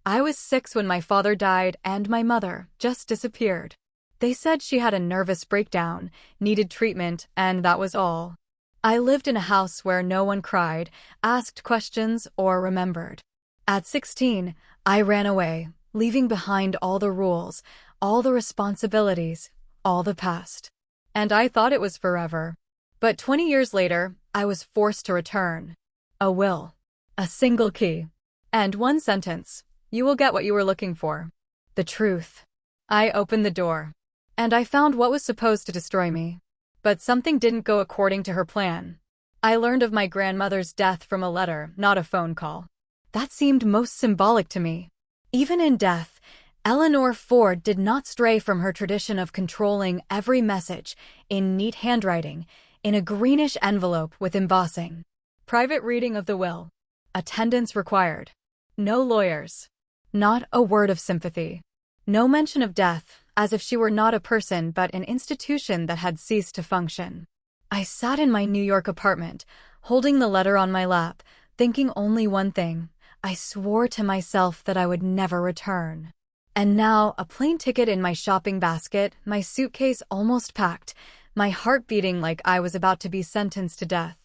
I was 6 when my father died and my mother just disappeared. They said she had a nervous breakdown, needed treatment, and that was all. I lived in a house where no one cried, asked questions, or remembered. At 16, I ran away, leaving behind all the rules, all the responsibilities, all the past. And I thought it was forever. But 20 years later, I was forced to return. A will. A single key. And one sentence. You will get what you were looking for. The truth. I opened the door. And I found what was supposed to destroy me. But something didn't go according to her plan. I learned of my grandmother's death from a letter, not a phone call. That seemed most symbolic to me. Even in death, Eleanor Ford did not stray from her tradition of controlling every message in neat handwriting, in a greenish envelope with embossing. Private reading of the will. Attendance required. No lawyers. Not a word of sympathy. No mention of death, as if she were not a person but an institution that had ceased to function. I sat in my New York apartment, holding the letter on my lap, thinking only one thing. I swore to myself that I would never return. And now, a plane ticket in my shopping basket, my suitcase almost packed, my heart beating like I was about to be sentenced to death.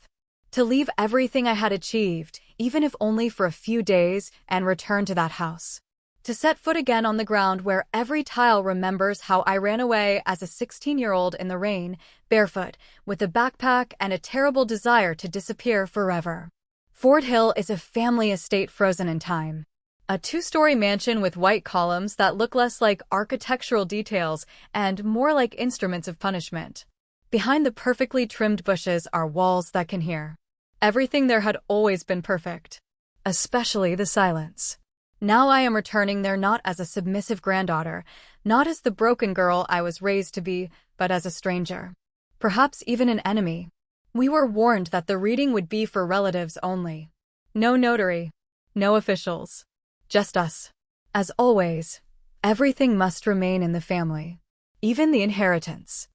To leave everything I had achieved, even if only for a few days, and return to that house. To set foot again on the ground where every tile remembers how I ran away as a 16-year-old in the rain, barefoot, with a backpack and a terrible desire to disappear forever. Ford Hill is a family estate frozen in time. A 2-story mansion with white columns that look less like architectural details and more like instruments of punishment. Behind the perfectly trimmed bushes are walls that can hear. Everything there had always been perfect. Especially the silence. Now I am returning there not as a submissive granddaughter, not as the broken girl I was raised to be, but as a stranger. Perhaps even an enemy. We were warned that the reading would be for relatives only. No notary. No officials. Just us. As always, everything must remain in the family. Even the inheritance.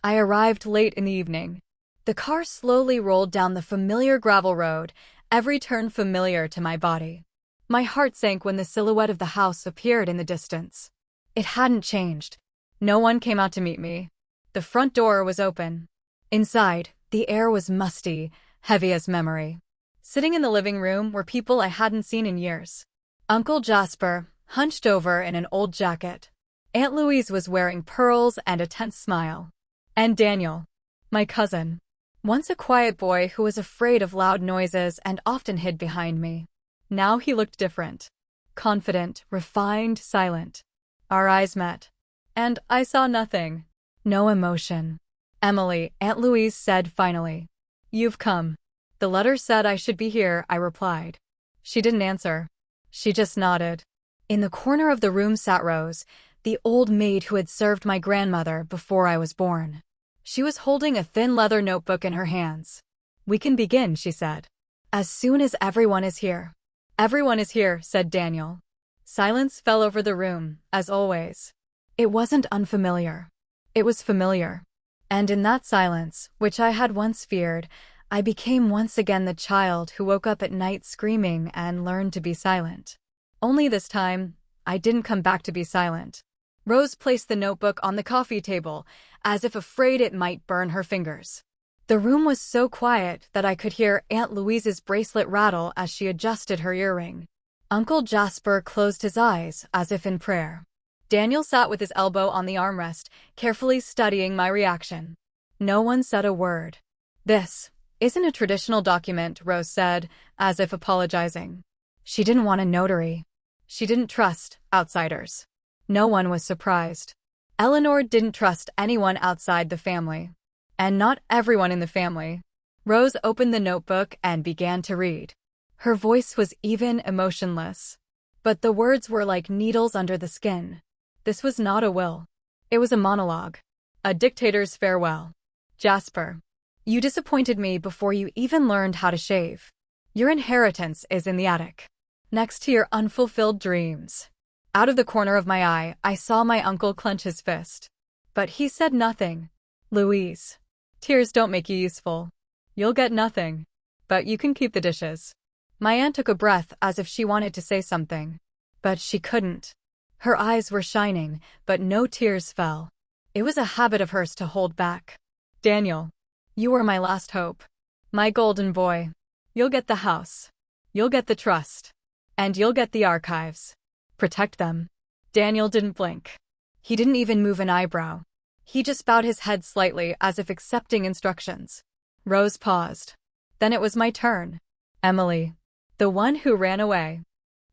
I arrived late in the evening. The car slowly rolled down the familiar gravel road, every turn familiar to my body. My heart sank when the silhouette of the house appeared in the distance. It hadn't changed. No one came out to meet me. The front door was open. Inside, the air was musty, heavy as memory. Sitting in the living room were people I hadn't seen in years. Uncle Jasper, hunched over in an old jacket. Aunt Louise was wearing pearls and a tense smile. And Daniel, my cousin. Once a quiet boy who was afraid of loud noises and often hid behind me. Now he looked different. Confident, refined, silent. Our eyes met. And I saw nothing. No emotion. Emily, Aunt Louise said finally. You've come. The letter said I should be here, I replied. She didn't answer. She just nodded. In the corner of the room sat Rose, the old maid who had served my grandmother before I was born. She was holding a thin leather notebook in her hands. We can begin, she said. As soon as everyone is here. Everyone is here, said Daniel. Silence fell over the room, as always. It wasn't unfamiliar. It was familiar. And in that silence, which I had once feared, I became once again the child who woke up at night screaming and learned to be silent. Only this time, I didn't come back to be silent. Rose placed the notebook on the coffee table, as if afraid it might burn her fingers. The room was so quiet that I could hear Aunt Louise's bracelet rattle as she adjusted her earring. Uncle Jasper closed his eyes, as if in prayer. Daniel sat with his elbow on the armrest, carefully studying my reaction. No one said a word. This isn't a traditional document, Rose said, as if apologizing. She didn't want a notary. She didn't trust outsiders. No one was surprised. Eleanor didn't trust anyone outside the family. And not everyone in the family. Rose opened the notebook and began to read. Her voice was even, emotionless. But the words were like needles under the skin. This was not a will. It was a monologue. A dictator's farewell. Jasper, you disappointed me before you even learned how to shave. Your inheritance is in the attic. Next to your unfulfilled dreams. Out of the corner of my eye, I saw my uncle clench his fist. But he said nothing. Louise. Tears don't make you useful. You'll get nothing. But you can keep the dishes. My aunt took a breath as if she wanted to say something. But she couldn't. Her eyes were shining, but no tears fell. It was a habit of hers to hold back. Daniel, you were my last hope. My golden boy. You'll get the house. You'll get the trust. And you'll get the archives. Protect them. Daniel didn't blink. He didn't even move an eyebrow. He just bowed his head slightly as if accepting instructions. Rose paused. Then it was my turn. Emily. The one who ran away.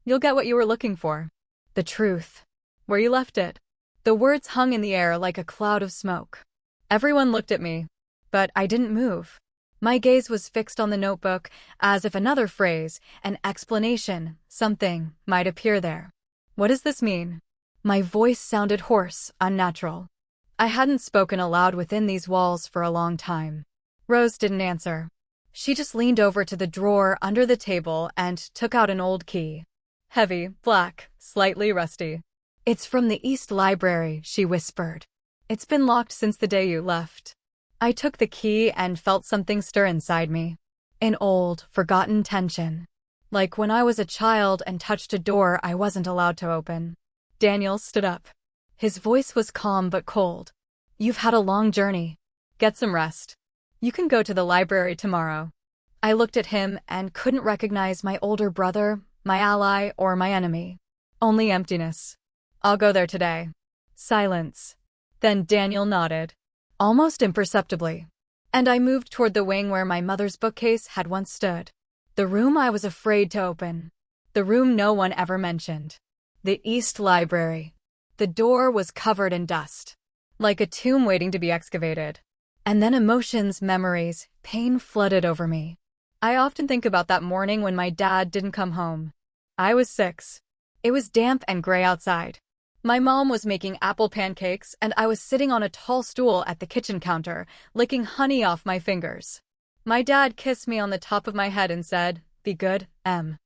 You'll get what you were looking for. The truth. Where you left it. The words hung in the air like a cloud of smoke. Everyone looked at me. But I didn't move. My gaze was fixed on the notebook, as if another phrase, an explanation, something, might appear there. What does this mean? My voice sounded hoarse, unnatural. I hadn't spoken aloud within these walls for a long time. Rose didn't answer. She just leaned over to the drawer under the table and took out an old key. Heavy, black, slightly rusty. It's from the East Library, she whispered. It's been locked since the day you left. I took the key and felt something stir inside me. An old, forgotten tension. Like when I was a child and touched a door I wasn't allowed to open. Daniel stood up. His voice was calm but cold. You've had a long journey. Get some rest. You can go to the library tomorrow. I looked at him and couldn't recognize my older brother, my ally, or my enemy. Only emptiness. I'll go there today. Silence. Then Daniel nodded. Almost imperceptibly. And I moved toward the wing where my mother's bookcase had once stood. The room I was afraid to open. The room no one ever mentioned. The East Library. The door was covered in dust. Like a tomb waiting to be excavated. And then emotions, memories, pain flooded over me. I often think about that morning when my dad didn't come home. I was 6. It was damp and gray outside. My mom was making apple pancakes and I was sitting on a tall stool at the kitchen counter, licking honey off my fingers. My dad kissed me on the top of my head and said, "Be good, Em.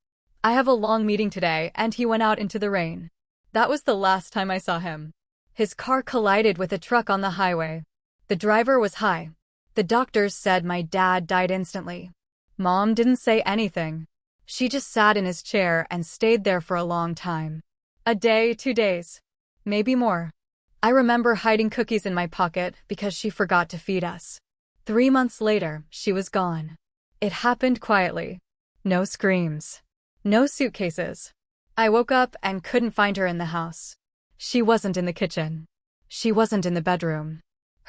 I have a long meeting today," and he went out into the rain. That was the last time I saw him. His car collided with a truck on the highway. The driver was high. The doctors said my dad died instantly. Mom didn't say anything. She just sat in his chair and stayed there for a long time. A day, 2 days. Maybe more. I remember hiding cookies in my pocket because she forgot to feed us. 3 months later, she was gone. It happened quietly. No screams. No suitcases. I woke up and couldn't find her in the house. She wasn't in the kitchen. She wasn't in the bedroom.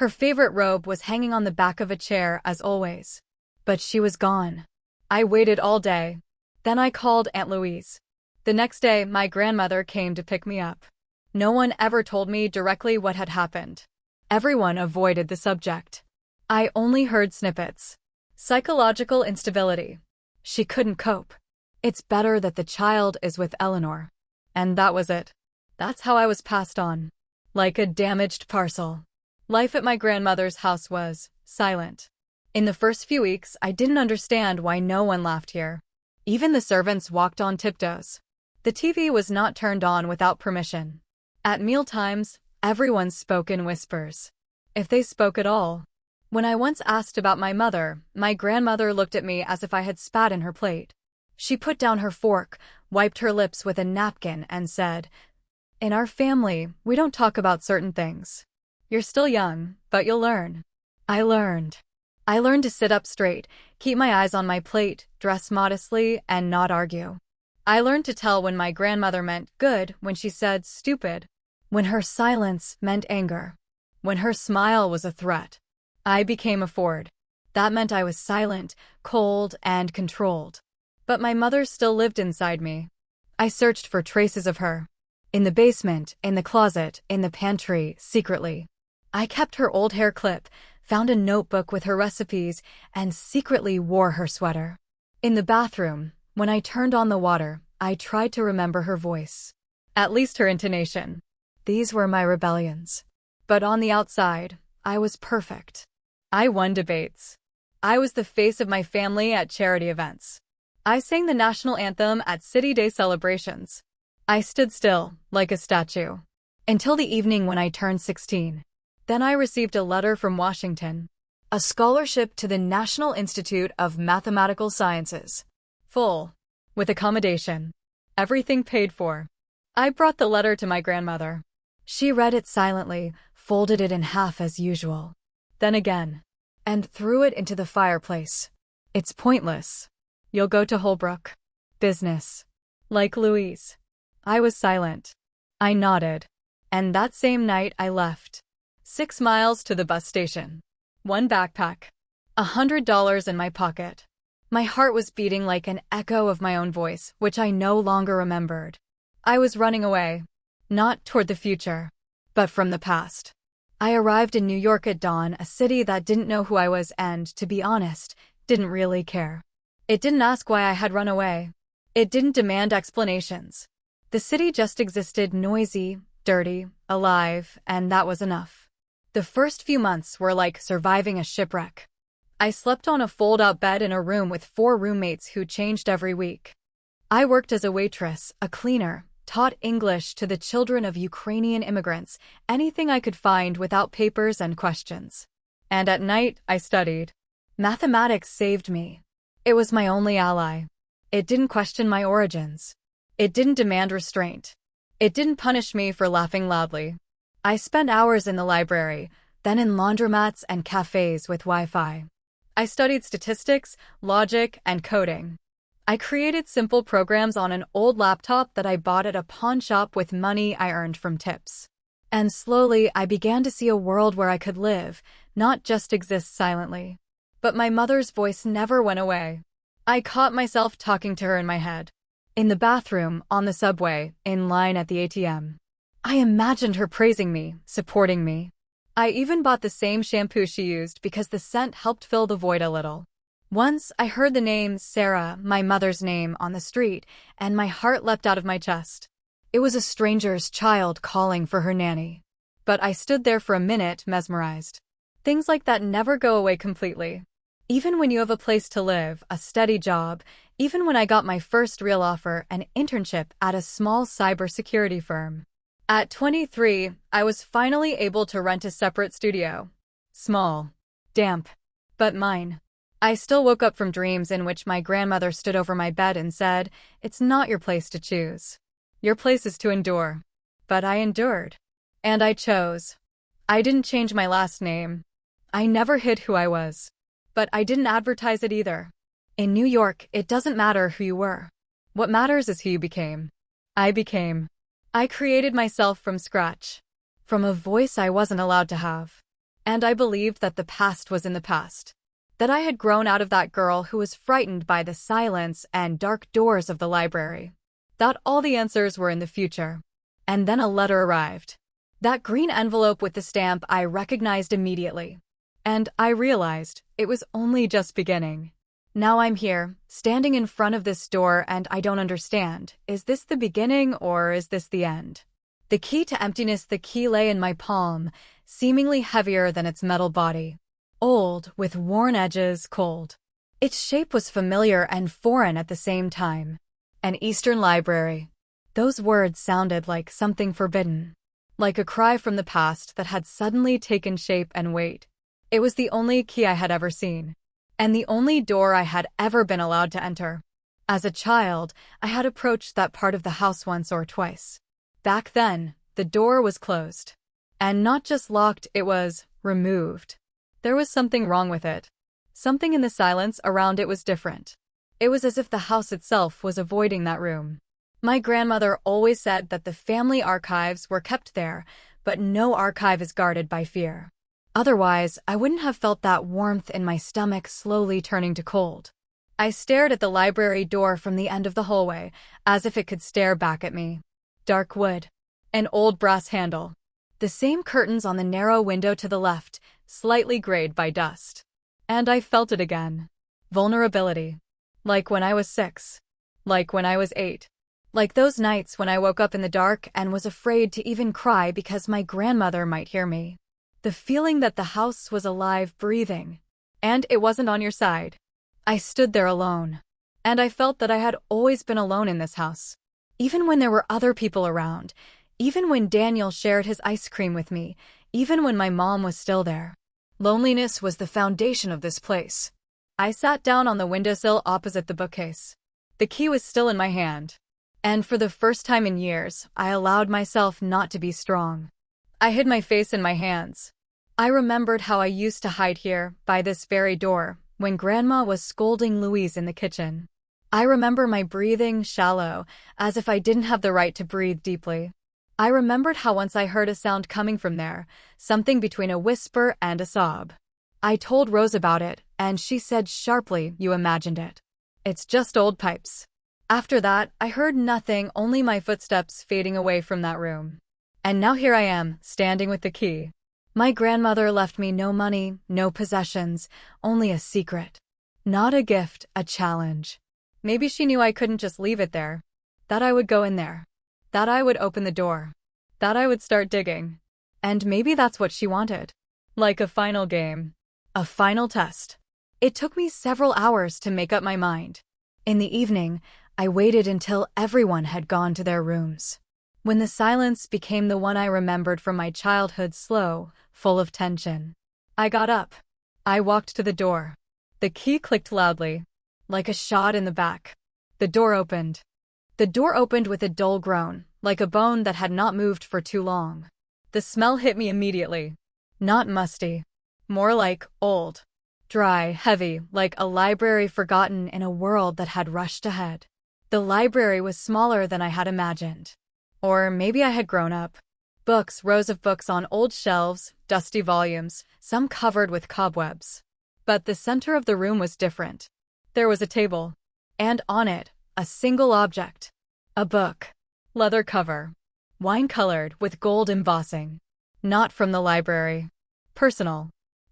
Her favorite robe was hanging on the back of a chair as always. But she was gone. I waited all day. Then I called Aunt Louise. The next day, my grandmother came to pick me up. No one ever told me directly what had happened. Everyone avoided the subject. I only heard snippets. Psychological instability. She couldn't cope. It's better that the child is with Eleanor. And that was it. That's how I was passed on. Like a damaged parcel. Life at my grandmother's house was silent. In the first few weeks, I didn't understand why no one laughed here. Even the servants walked on tiptoes. The TV was not turned on without permission. At mealtimes, everyone spoke in whispers. If they spoke at all. When I once asked about my mother, my grandmother looked at me as if I had spat in her plate. She put down her fork, wiped her lips with a napkin, and said, "In our family, we don't talk about certain things. You're still young, but you'll learn." I learned. I learned to sit up straight, keep my eyes on my plate, dress modestly, and not argue. I learned to tell when my grandmother meant good, when she said stupid, when her silence meant anger, when her smile was a threat. I became a Ford. That meant I was silent, cold, and controlled. But my mother still lived inside me. I searched for traces of her. In the basement, in the closet, in the pantry, secretly. I kept her old hair clip, found a notebook with her recipes, and secretly wore her sweater. In the bathroom, when I turned on the water, I tried to remember her voice. At least her intonation. These were my rebellions. But on the outside, I was perfect. I won debates. I was the face of my family at charity events. I sang the national anthem at City Day celebrations. I stood still, like a statue. Until the evening when I turned 16. Then I received a letter from Washington. A scholarship to the National Institute of Mathematical Sciences. Full. With accommodation. Everything paid for. I brought the letter to my grandmother. She read it silently, folded it in half as usual. Then again. And threw it into the fireplace. It's pointless. You'll go to Holbrook. Business. Like Louise. I was silent. I nodded. And that same night I left. 6 miles to the bus station. 1 backpack. $100 in my pocket. My heart was beating like an echo of my own voice, which I no longer remembered. I was running away. Not toward the future, but from the past. I arrived in New York at dawn, a city that didn't know who I was and, to be honest, didn't really care. It didn't ask why I had run away. It didn't demand explanations. The city just existed, noisy, dirty, alive, and that was enough. The first few months were like surviving a shipwreck. I slept on a fold-out bed in a room with 4 roommates who changed every week. I worked as a waitress, a cleaner, taught English to the children of Ukrainian immigrants, anything I could find without papers and questions. And at night, I studied. Mathematics saved me. It was my only ally. It didn't question my origins. It didn't demand restraint. It didn't punish me for laughing loudly. I spent hours in the library, then in laundromats and cafes with Wi-Fi. I studied statistics, logic, and coding. I created simple programs on an old laptop that I bought at a pawn shop with money I earned from tips. And slowly, I began to see a world where I could live, not just exist silently. But my mother's voice never went away. I caught myself talking to her in my head. In the bathroom, on the subway, in line at the ATM. I imagined her praising me, supporting me. I even bought the same shampoo she used because the scent helped fill the void a little. Once, I heard the name Sarah, my mother's name, on the street, and my heart leapt out of my chest. It was a stranger's child calling for her nanny. But I stood there for a minute, mesmerized. Things like that never go away completely. Even when you have a place to live, a steady job, even when I got my first real offer, an internship at a small cybersecurity firm. At 23, I was finally able to rent a separate studio. Small. Damp. But mine. I still woke up from dreams in which my grandmother stood over my bed and said, "It's not your place to choose. Your place is to endure." But I endured. And I chose. I didn't change my last name. I never hid who I was. But I didn't advertise it either. In New York, it doesn't matter who you were. What matters is who you became. I became. I created myself from scratch. From a voice I wasn't allowed to have. And I believed that the past was in the past. That I had grown out of that girl who was frightened by the silence and dark doors of the library. That all the answers were in the future. And then a letter arrived. That green envelope with the stamp I recognized immediately. And I realized it was only just beginning. Now I'm here, standing in front of this door, and I don't understand. Is this the beginning or is this the end? The key to emptiness, the key lay in my palm, seemingly heavier than its metal body. Old, with worn edges, cold. Its shape was familiar and foreign at the same time. An Eastern library. Those words sounded like something forbidden. Like a cry from the past that had suddenly taken shape and weight. It was the only key I had ever seen. And the only door I had ever been allowed to enter. As a child, I had approached that part of the house once or twice. Back then, the door was closed. And not just locked, it was removed. There was something wrong with it. Something in the silence around it was different. It was as if the house itself was avoiding that room. My grandmother always said that the family archives were kept there, but no archive is guarded by fear. Otherwise, I wouldn't have felt that warmth in my stomach slowly turning to cold. I stared at the library door from the end of the hallway, as if it could stare back at me. Dark wood. An old brass handle. The same curtains on the narrow window to the left, slightly grayed by dust. And I felt it again. Vulnerability. Like when I was 6. Like when I was 8. Like those nights when I woke up in the dark and was afraid to even cry because my grandmother might hear me. The feeling that the house was alive, breathing. And it wasn't on your side. I stood there alone. And I felt that I had always been alone in this house. Even when there were other people around. Even when Daniel shared his ice cream with me. Even when my mom was still there. Loneliness was the foundation of this place. I sat down on the windowsill opposite the bookcase. The key was still in my hand. And for the first time in years, I allowed myself not to be strong. I hid my face in my hands. I remembered how I used to hide here, by this very door, when Grandma was scolding Louise in the kitchen. I remember my breathing shallow, as if I didn't have the right to breathe deeply. I remembered how once I heard a sound coming from there, something between a whisper and a sob. I told Rose about it, and she said sharply, "You imagined it. It's just old pipes." After that, I heard nothing, only my footsteps fading away from that room. And now here I am, standing with the key. My grandmother left me no money, no possessions, only a secret. Not a gift, a challenge. Maybe she knew I couldn't just leave it there. That I would go in there. That I would open the door. That I would start digging. And maybe that's what she wanted. Like a final game. A final test. It took me several hours to make up my mind. In the evening, I waited until everyone had gone to their rooms. When the silence became the one I remembered from my childhood, slow, full of tension. I got up. I walked to the door. The key clicked loudly, like a shot in the back. The door opened. The door opened with a dull groan, like a bone that had not moved for too long. The smell hit me immediately. Not musty. More like old. Dry, heavy, like a library forgotten in a world that had rushed ahead. The library was smaller than I had imagined. Or maybe I had grown up. Books, rows of books on old shelves, dusty volumes, some covered with cobwebs. But the center of the room was different. There was a table. And on it, a single object. A book. Leather cover. Wine-colored with gold embossing. Not from the library. Personal.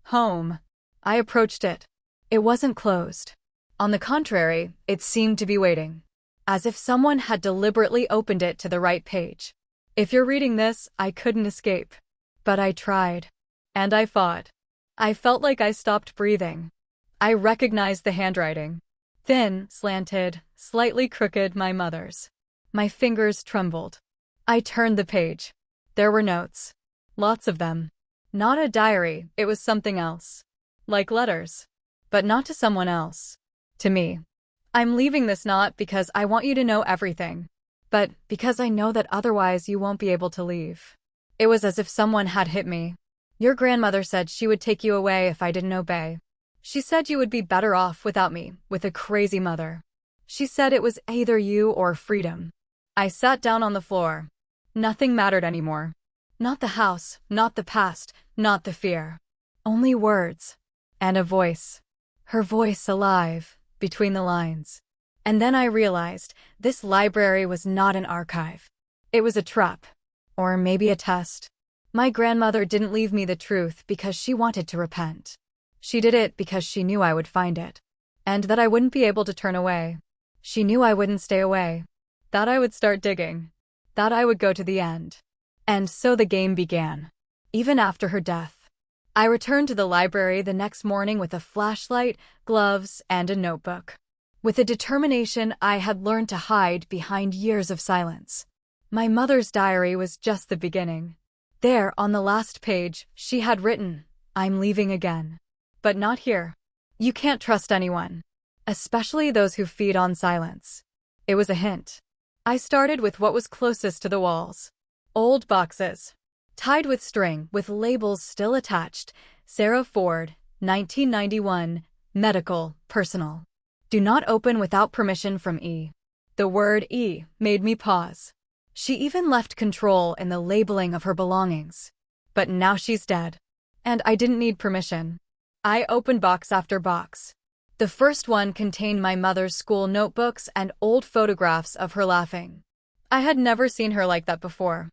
Home. I approached it. It wasn't closed. On the contrary, it seemed to be waiting. As if someone had deliberately opened it to the right page. If you're reading this, I couldn't escape. But I tried. And I fought. I felt like I stopped breathing. I recognized the handwriting. Thin, slanted, slightly crooked, my mother's. My fingers trembled. I turned the page. There were notes. Lots of them. Not a diary, it was something else. Like letters. But not to someone else. To me. I'm leaving this not because I want you to know everything, but because I know that otherwise you won't be able to leave. It was as if someone had hit me. Your grandmother said she would take you away if I didn't obey. She said you would be better off without me, with a crazy mother. She said it was either you or freedom. I sat down on the floor. Nothing mattered anymore. Not the house, not the past, not the fear. Only words. And a voice. Her voice alive, between the lines. And then I realized this library was not an archive. It was a trap. Or maybe a test. My grandmother didn't leave me the truth because she wanted to repent. She did it because she knew I would find it. And that I wouldn't be able to turn away. She knew I wouldn't stay away. That I would start digging. That I would go to the end. And so the game began. Even after her death. I returned to the library the next morning with a flashlight, gloves, and a notebook. With a determination I had learned to hide behind years of silence. My mother's diary was just the beginning. There, on the last page, she had written, "I'm leaving again. But not here. You can't trust anyone. Especially those who feed on silence." It was a hint. I started with what was closest to the walls. Old boxes. Tied with string, with labels still attached. Sarah Ford, 1991, medical, personal. Do not open without permission from E. The word E made me pause. She even left control in the labeling of her belongings. But now she's dead. And I didn't need permission. I opened box after box. The first one contained my mother's school notebooks and old photographs of her laughing. I had never seen her like that before.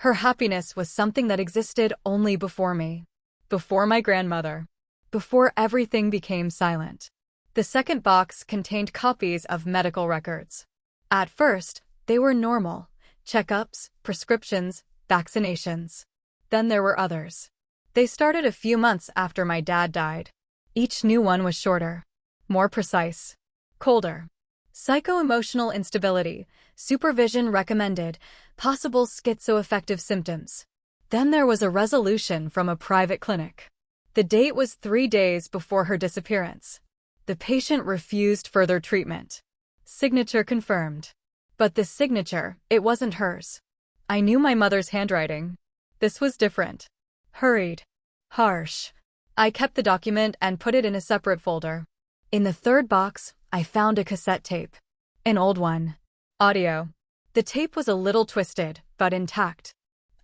Her happiness was something that existed only before me. Before my grandmother. Before everything became silent. The second box contained copies of medical records. At first, they were normal. Checkups, prescriptions, vaccinations. Then there were others. They started a few months after my dad died. Each new one was shorter. More precise. Colder. Psycho-emotional instability. Supervision recommended. Possible schizoaffective symptoms. Then there was a resolution from a private clinic. The date was 3 days before her disappearance. The patient refused further treatment. Signature confirmed. But this signature, it wasn't hers. I knew my mother's handwriting. This was different. Hurried. Harsh. I kept the document and put it in a separate folder. In the third box, I found a cassette tape. An old one. Audio. The tape was a little twisted, but intact.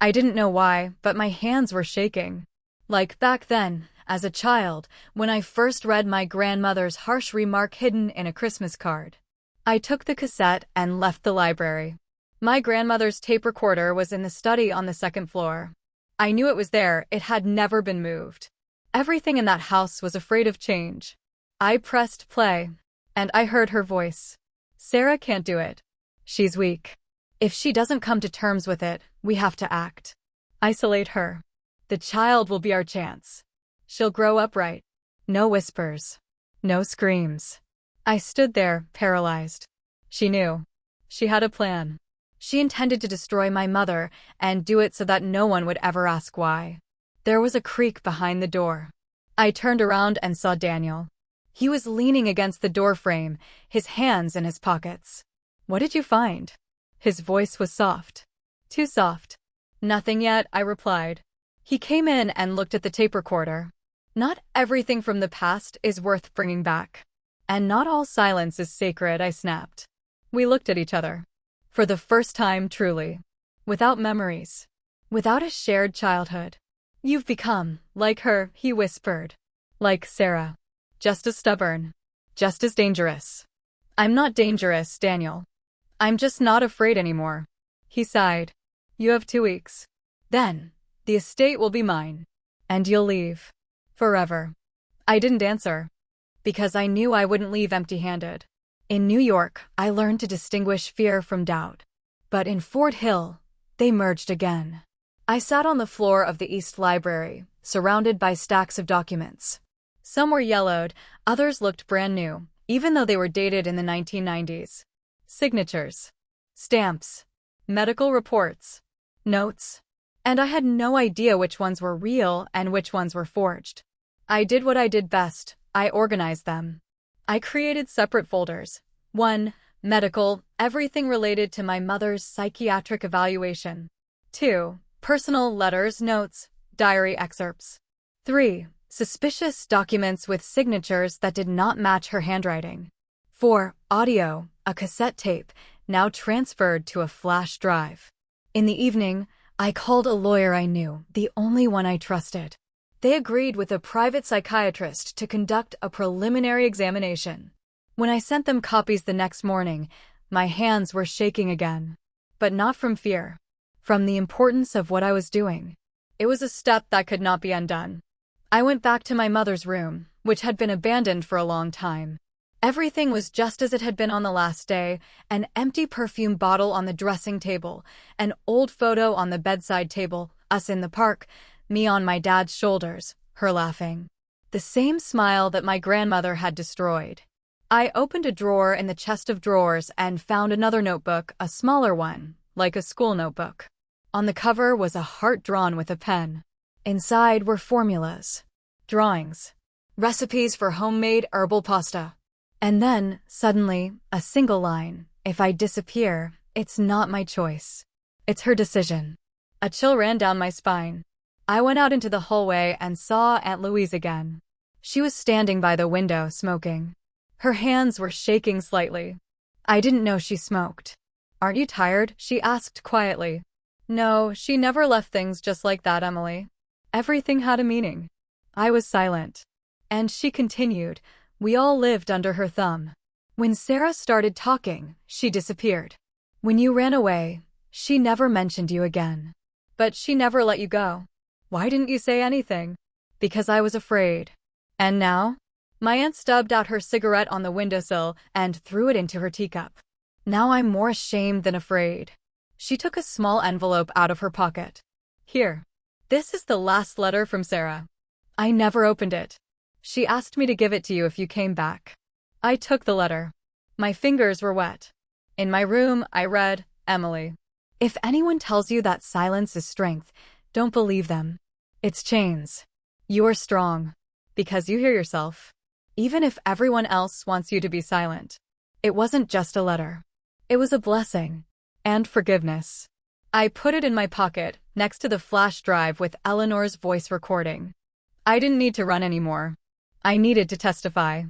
I didn't know why, but my hands were shaking. Like back then, as a child, when I first read my grandmother's harsh remark hidden in a Christmas card. I took the cassette and left the library. My grandmother's tape recorder was in the study on the second floor. I knew it was there, it had never been moved. Everything in that house was afraid of change. I pressed play, and I heard her voice. Sarah can't do it. She's weak. If she doesn't come to terms with it, we have to act. Isolate her. The child will be our chance. She'll grow up right. No whispers. No screams. I stood there, paralyzed. She knew. She had a plan. She intended to destroy my mother and do it so that no one would ever ask why. There was a creak behind the door. I turned around and saw Daniel. He was leaning against the doorframe, his hands in his pockets. What did you find? His voice was soft. Too soft. Nothing yet, I replied. He came in and looked at the tape recorder. Not everything from the past is worth bringing back. And not all silence is sacred, I snapped. We looked at each other. For the first time, truly. Without memories. Without a shared childhood. You've become, like her, he whispered. Like Sarah. Just as stubborn. Just as dangerous. I'm not dangerous, Daniel. I'm just not afraid anymore. He sighed. You have 2 weeks. Then, the estate will be mine. And you'll leave. Forever. I didn't answer. Because I knew I wouldn't leave empty-handed. In New York, I learned to distinguish fear from doubt. But in Fort Hill, they merged again. I sat on the floor of the East Library, surrounded by stacks of documents. Some were yellowed, others looked brand new, even though they were dated in the 1990s. Signatures. Stamps. Medical reports. Notes. And I had no idea which ones were real and which ones were forged. I did what I did best. I organized them. I created separate folders. 1. Medical, everything related to my mother's psychiatric evaluation. 2. Personal letters, notes, diary excerpts. 3. Suspicious documents with signatures that did not match her handwriting. 4. Audio, a cassette tape, now transferred to a flash drive. In the evening, I called a lawyer I knew, the only one I trusted. They agreed with a private psychiatrist to conduct a preliminary examination. When I sent them copies the next morning, my hands were shaking again. But not from fear. From the importance of what I was doing. It was a step that could not be undone. I went back to my mother's room, which had been abandoned for a long time. Everything was just as it had been on the last day, an empty perfume bottle on the dressing table, an old photo on the bedside table, us in the park, me on my dad's shoulders, her laughing. The same smile that my grandmother had destroyed. I opened a drawer in the chest of drawers and found another notebook, a smaller one, like a school notebook. On the cover was a heart drawn with a pen. Inside were formulas, drawings, recipes for homemade herbal pasta. And then, suddenly, a single line. If I disappear, it's not my choice. It's her decision. A chill ran down my spine. I went out into the hallway and saw Aunt Louise again. She was standing by the window, smoking. Her hands were shaking slightly. I didn't know she smoked. Aren't you tired? She asked quietly. No, she never left things just like that, Emily. Everything had a meaning. I was silent. And she continued. We all lived under her thumb. When Sarah started talking, she disappeared. When you ran away, she never mentioned you again. But she never let you go. Why didn't you say anything? Because I was afraid. And now? My aunt stubbed out her cigarette on the windowsill and threw it into her teacup. Now I'm more ashamed than afraid. She took a small envelope out of her pocket. Here. This is the last letter from Sarah. I never opened it. She asked me to give it to you if you came back. I took the letter. My fingers were wet. In my room, I read, Emily. If anyone tells you that silence is strength, don't believe them. It's chains. You are strong. Because you hear yourself. Even if everyone else wants you to be silent. It wasn't just a letter. It was a blessing. And forgiveness. I put it in my pocket, next to the flash drive with Eleanor's voice recording. I didn't need to run anymore. I needed to testify.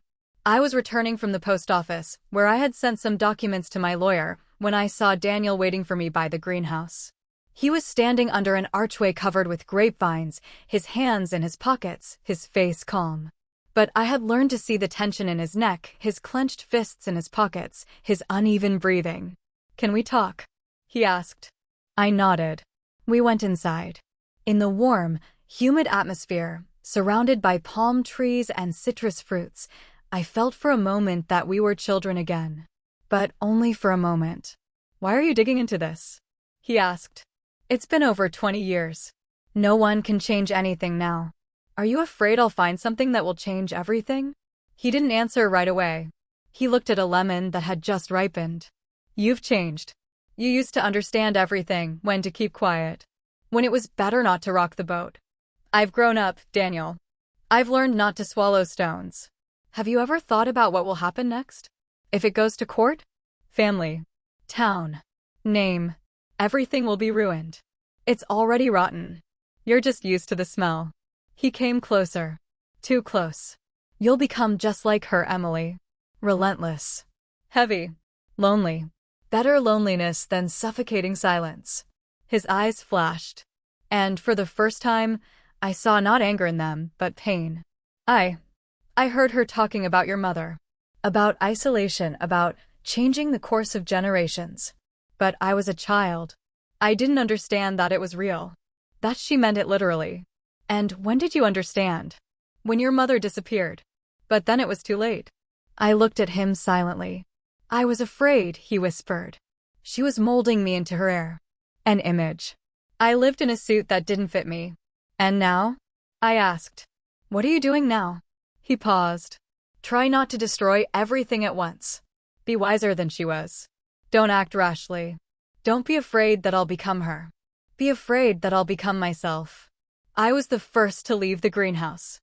I was returning from the post office, where I had sent some documents to my lawyer, when I saw Daniel waiting for me by the greenhouse. He was standing under an archway covered with grapevines, his hands in his pockets, his face calm. But I had learned to see the tension in his neck, his clenched fists in his pockets, his uneven breathing. "Can we talk?" he asked. I nodded. We went inside. In the warm, humid atmosphere, surrounded by palm trees and citrus fruits, I felt for a moment that we were children again. But only for a moment. "Why are you digging into this?" he asked. "It's been over 20 years. No one can change anything now. Are you afraid I'll find something that will change everything?" He didn't answer right away. He looked at a lemon that had just ripened. "You've changed. You used to understand everything, when to keep quiet. When it was better not to rock the boat. I've grown up, Daniel. I've learned not to swallow stones. Have you ever thought about what will happen next? If it goes to court? Family. Town. Name. Everything will be ruined. It's already rotten. You're just used to the smell." He came closer. Too close. "You'll become just like her, Emily. Relentless. Heavy. Lonely. Better loneliness than suffocating silence." His eyes flashed. And for the first time, I saw not anger in them, but pain. I heard her talking about your mother. About isolation, about changing the course of generations. But I was a child. I didn't understand that it was real. That she meant it literally. And when did you understand? When your mother disappeared. But then it was too late. I looked at him silently. "I was afraid," he whispered. "She was molding me into her heir. An image. I lived in a suit that didn't fit me. And now?" I asked. "What are you doing now?" He paused. "Try not to destroy everything at once. Be wiser than she was. Don't act rashly. Don't be afraid that I'll become her. Be afraid that I'll become myself." I was the first to leave the greenhouse.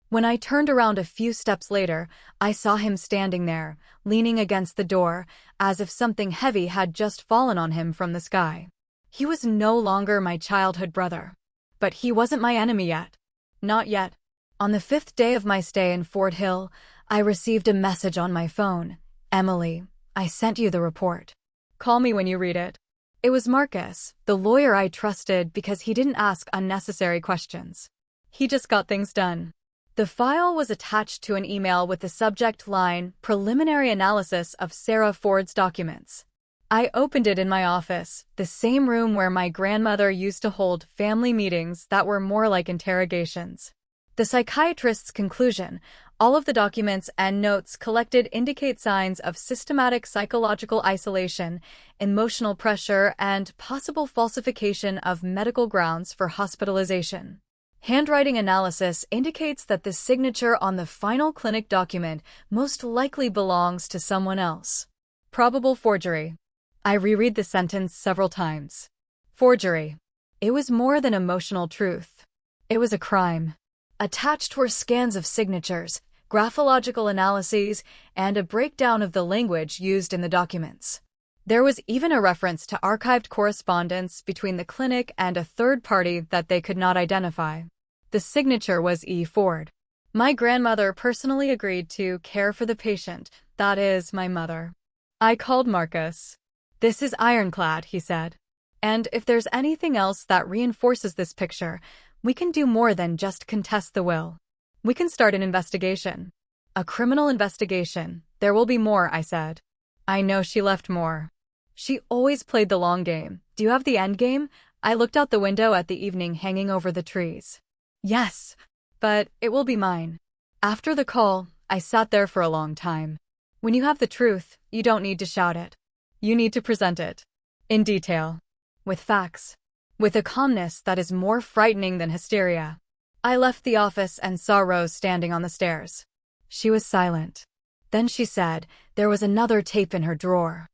When I turned around a few steps later, I saw him standing there, leaning against the door, as if something heavy had just fallen on him from the sky. He was no longer my childhood brother. But he wasn't my enemy yet. Not yet. On the 5th day of my stay in Fort Hill, I received a message on my phone. "Emily, I sent you the report. Call me when you read it." It was Marcus, the lawyer I trusted because he didn't ask unnecessary questions. He just got things done. The file was attached to an email with the subject line, "Preliminary Analysis of Sarah Ford's Documents." I opened it in my office, the same room where my grandmother used to hold family meetings that were more like interrogations. The psychiatrist's conclusion: all of the documents and notes collected indicate signs of systematic psychological isolation, emotional pressure, and possible falsification of medical grounds for hospitalization. Handwriting analysis indicates that the signature on the final clinic document most likely belongs to someone else. Probable forgery. I reread the sentence several times. Forgery. It was more than emotional truth. It was a crime. Attached were scans of signatures, graphological analyses, and a breakdown of the language used in the documents. There was even a reference to archived correspondence between the clinic and a third party that they could not identify. The signature was E. Ford. My grandmother personally agreed to care for the patient, that is, my mother. I called Marcus. "This is ironclad," he said. "And if there's anything else that reinforces this picture, we can do more than just contest the will. We can start an investigation. A criminal investigation. There will be more," I said. I know she left more. She always played the long game. "Do you have the end game?" I looked out the window at the evening hanging over the trees. "Yes, but it will be mine." After the call, I sat there for a long time. When you have the truth, you don't need to shout it. You need to present it. In detail. With facts. With a calmness that is more frightening than hysteria. I left the office and saw Rose standing on the stairs. She was silent. Then she said there was another tape in her drawer.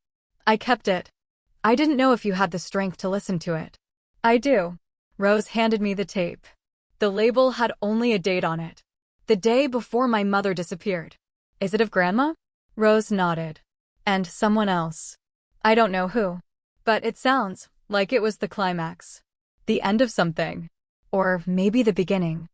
I kept it. "I didn't know if you had the strength to listen to it." "I do." Rose handed me the tape. The label had only a date on it. The day before my mother disappeared. "Is it of Grandma?" Rose nodded. "And someone else." I don't know who. But it sounds like it was the climax. The end of something. Or maybe the beginning.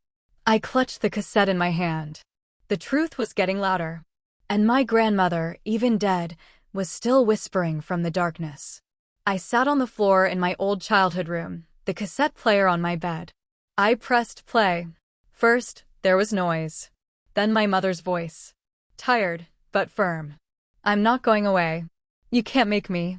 I clutched the cassette in my hand. The truth was getting louder. And my grandmother, even dead, was still whispering from the darkness. I sat on the floor in my old childhood room, the cassette player on my bed. I pressed play. First, there was noise. Then my mother's voice. Tired, but firm. I'm not going away. You can't make me.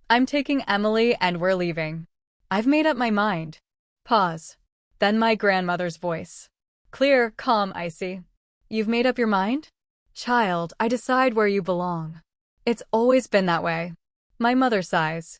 I'm taking Emily and we're leaving. I've made up my mind. Pause. Then my grandmother's voice. Clear, calm, icy. You've made up your mind? Child, I decide where you belong. It's always been that way. My mother sighs.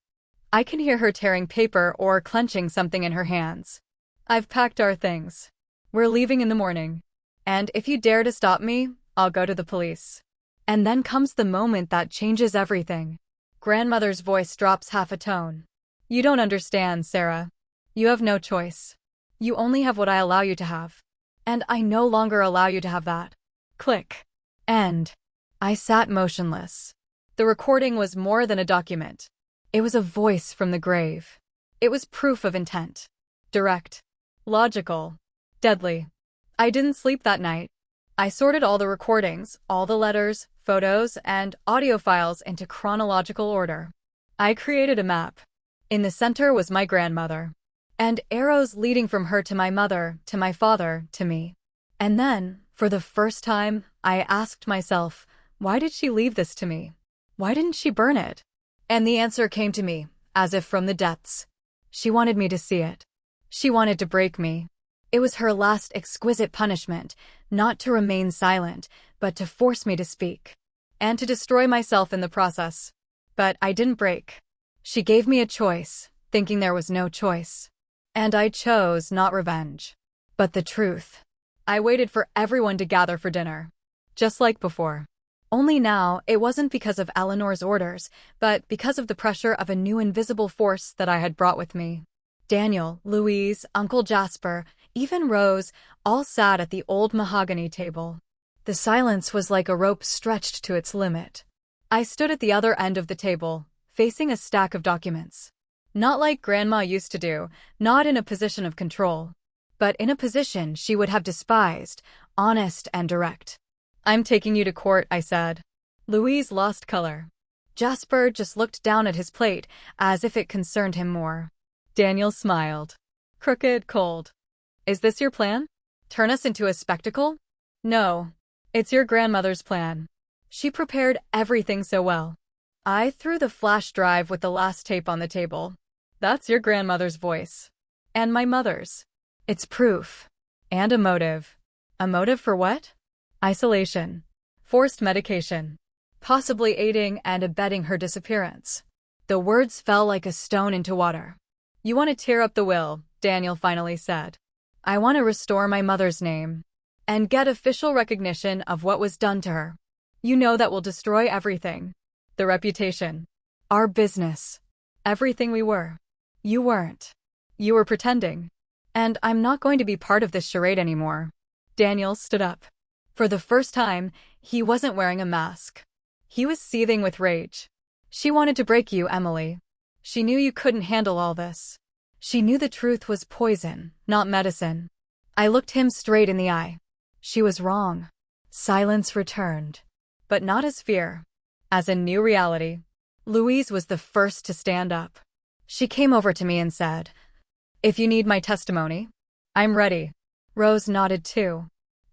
I can hear her tearing paper or clenching something in her hands. I've packed our things. We're leaving in the morning. And if you dare to stop me, I'll go to the police. And then comes the moment that changes everything. Grandmother's voice drops half a tone. You don't understand, Sarah. You have no choice. You only have what I allow you to have. And I no longer allow you to have that. Click. End. I sat motionless. The recording was more than a document. It was a voice from the grave. It was proof of intent. Direct. Logical. Deadly. I didn't sleep that night. I sorted all the recordings, all the letters, photos, and audio files into chronological order. I created a map. In the center was my grandmother. And arrows leading from her to my mother, to my father, to me. And then, for the first time, I asked myself, why did she leave this to me? Why didn't she burn it? And the answer came to me, as if from the depths. She wanted me to see it. She wanted to break me. It was her last exquisite punishment, not to remain silent, but to force me to speak. And to destroy myself in the process. But I didn't break. She gave me a choice, thinking there was no choice. And I chose not revenge, but the truth. I waited for everyone to gather for dinner. Just like before. Only now, it wasn't because of Eleanor's orders, but because of the pressure of a new invisible force that I had brought with me. Daniel, Louise, Uncle Jasper, even Rose, all sat at the old mahogany table. The silence was like a rope stretched to its limit. I stood at the other end of the table, facing a stack of documents. Not like Grandma used to do, not in a position of control, but in a position she would have despised, honest and direct. I'm taking you to court, I said. Louise lost color. Jasper just looked down at his plate, as if it concerned him more. Daniel smiled. Crooked, cold. Is this your plan? Turn us into a spectacle? No. It's your grandmother's plan. She prepared everything so well. I threw the flash drive with the last tape on the table. That's your grandmother's voice. And my mother's. It's proof. And a motive. A motive for what? Isolation. Forced medication. Possibly aiding and abetting her disappearance. The words fell like a stone into water. You want to tear up the will, Daniel finally said. I want to restore my mother's name. And get official recognition of what was done to her. You know that will destroy everything. The reputation. Our business. Everything we were. You weren't. You were pretending. And I'm not going to be part of this charade anymore. Daniel stood up. For the first time, he wasn't wearing a mask. He was seething with rage. She wanted to break you, Emily. She knew you couldn't handle all this. She knew the truth was poison, not medicine. I looked him straight in the eye. She was wrong. Silence returned. But not as fear. As a new reality. Louise was the first to stand up. She came over to me and said, if you need my testimony, I'm ready. Rose nodded too.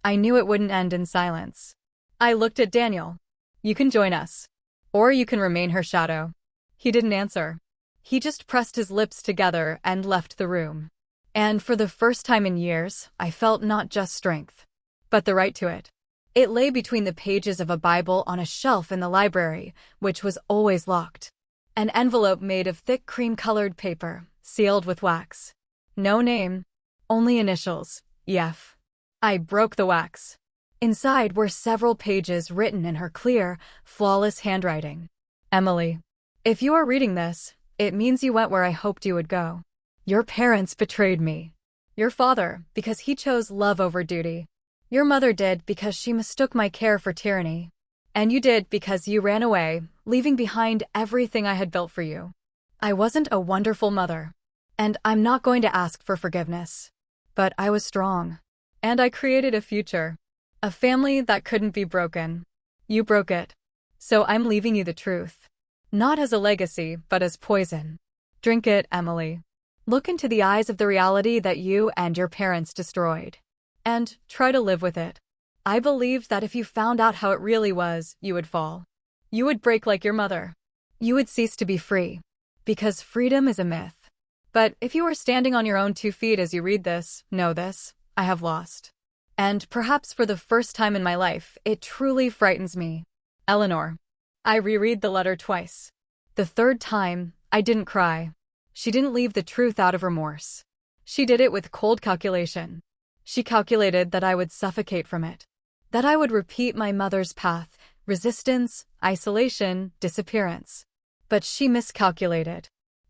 I knew it wouldn't end in silence. I looked at Daniel. You can join us. Or you can remain her shadow. He didn't answer. He just pressed his lips together and left the room. And for the first time in years, I felt not just strength, but the right to it. It lay between the pages of a Bible on a shelf in the library, which was always locked. An envelope made of thick cream-colored paper, sealed with wax. No name, only initials, EF. I broke the wax. Inside were several pages written in her clear, flawless handwriting. Emily, if you are reading this, it means you went where I hoped you would go. Your parents betrayed me. Your father, because he chose love over duty. Your mother did because she mistook my care for tyranny. And you did because you ran away, leaving behind everything I had built for you. I wasn't a wonderful mother. And I'm not going to ask for forgiveness. But I was strong. And I created a future. A family that couldn't be broken. You broke it. So I'm leaving you the truth. Not as a legacy, but as poison. Drink it, Emily. Look into the eyes of the reality that you and your parents destroyed. And try to live with it. I believed that if you found out how it really was, you would fall. You would break like your mother. You would cease to be free. Because freedom is a myth. But if you are standing on your own 2 feet as you read this, know this, I have lost. And perhaps for the first time in my life, it truly frightens me. Eleanor. I reread the letter twice. The third time, I didn't cry. She didn't leave the truth out of remorse. She did it with cold calculation. She calculated that I would suffocate from it. That I would repeat my mother's path, resistance, isolation, disappearance. But she miscalculated.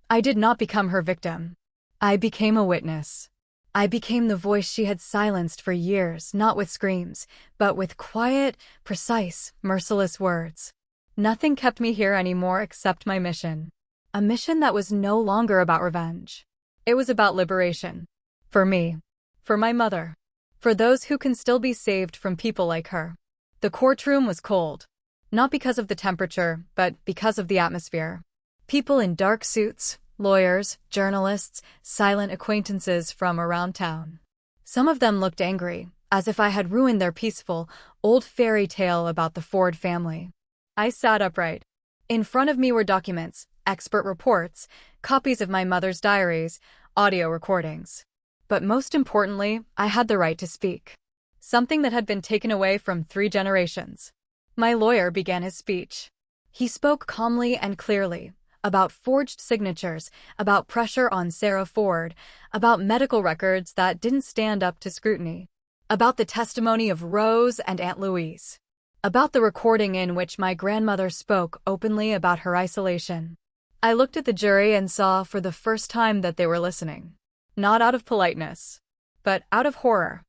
I did not become her victim. I became a witness. I became the voice she had silenced for years, not with screams, but with quiet, precise, merciless words. Nothing kept me here anymore except my mission. A mission that was no longer about revenge. It was about liberation. For me. For my mother. For those who can still be saved from people like her. The courtroom was cold. Not because of the temperature, but because of the atmosphere. People in dark suits, lawyers, journalists, silent acquaintances from around town. Some of them looked angry, as if I had ruined their peaceful, old fairy tale about the Ford family. I sat upright. In front of me were documents, expert reports, copies of my mother's diaries, audio recordings. But most importantly, I had the right to speak. Something that had been taken away from 3 generations. My lawyer began his speech. He spoke calmly and clearly, about forged signatures, about pressure on Sarah Ford, about medical records that didn't stand up to scrutiny, about the testimony of Rose and Aunt Louise, about the recording in which my grandmother spoke openly about her isolation. I looked at the jury and saw for the first time that they were listening. Not out of politeness, but out of horror.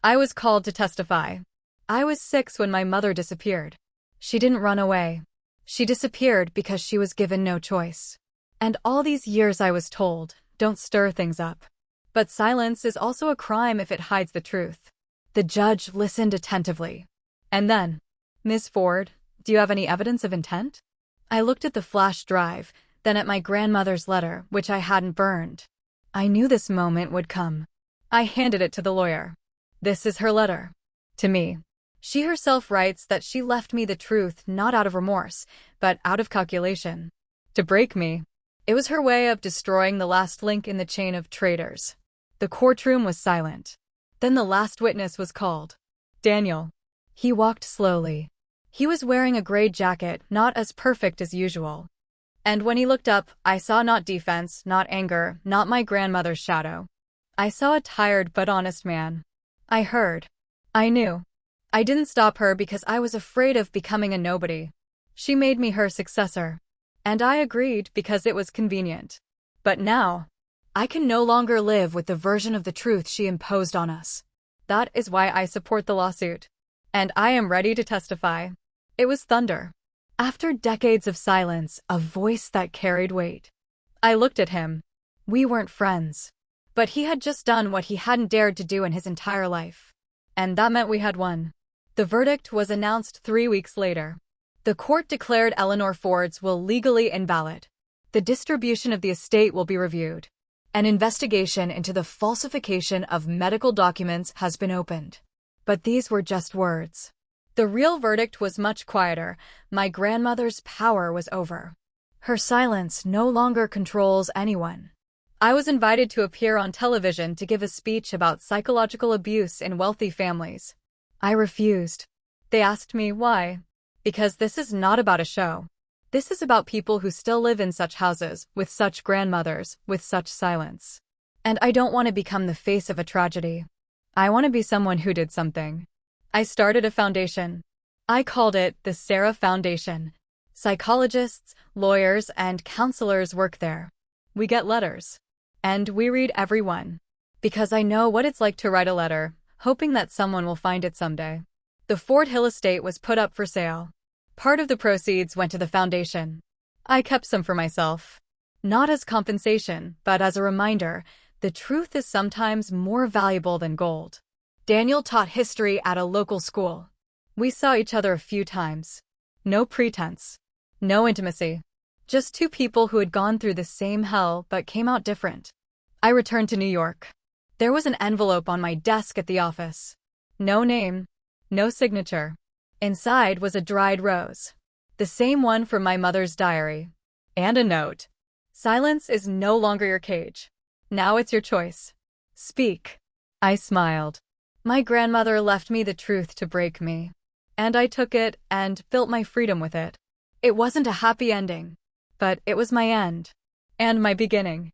I was called to testify. I was 6 when my mother disappeared. She didn't run away. She disappeared because she was given no choice. And all these years I was told, don't stir things up. But silence is also a crime if it hides the truth. The judge listened attentively. And then, Miss Ford, do you have any evidence of intent? I looked at the flash drive, then at my grandmother's letter, which I hadn't burned. I knew this moment would come. I handed it to the lawyer. This is her letter. To me. She herself writes that she left me the truth not out of remorse, but out of calculation. To break me. It was her way of destroying the last link in the chain of traitors. The courtroom was silent. Then the last witness was called. Daniel. He walked slowly. He was wearing a gray jacket, not as perfect as usual. And when he looked up, I saw not defense, not anger, not my grandmother's shadow. I saw a tired but honest man. I heard. I knew. I didn't stop her because I was afraid of becoming a nobody. She made me her successor. And I agreed because it was convenient. But now, I can no longer live with the version of the truth she imposed on us. That is why I support the lawsuit. And I am ready to testify. It was thunder. After decades of silence, a voice that carried weight. I looked at him. We weren't friends. But he had just done what he hadn't dared to do in his entire life. And that meant we had won. The verdict was announced 3 weeks later. The court declared Eleanor Ford's will legally invalid. The distribution of the estate will be reviewed. An investigation into the falsification of medical documents has been opened. But these were just words. The real verdict was much quieter. My grandmother's power was over. Her silence no longer controls anyone. I was invited to appear on television to give a speech about psychological abuse in wealthy families. I refused. They asked me why. Because this is not about a show. This is about people who still live in such houses, with such grandmothers, with such silence. And I don't want to become the face of a tragedy. I want to be someone who did something. I started a foundation. I called it the Sarah Foundation. Psychologists, lawyers, and counselors work there. We get letters. And we read every one. Because I know what it's like to write a letter, hoping that someone will find it someday. The Ford Hill estate was put up for sale. Part of the proceeds went to the foundation. I kept some for myself. Not as compensation, but as a reminder, the truth is sometimes more valuable than gold. Daniel taught history at a local school. We saw each other a few times. No pretense. No intimacy. Just two people who had gone through the same hell but came out different. I returned to New York. There was an envelope on my desk at the office. No name. No signature. Inside was a dried rose. The same one from my mother's diary. And a note. Silence is no longer your cage. Now it's your choice. Speak. I smiled. My grandmother left me the truth to break me. And I took it and built my freedom with it. It wasn't a happy ending. But it was my end. And my beginning.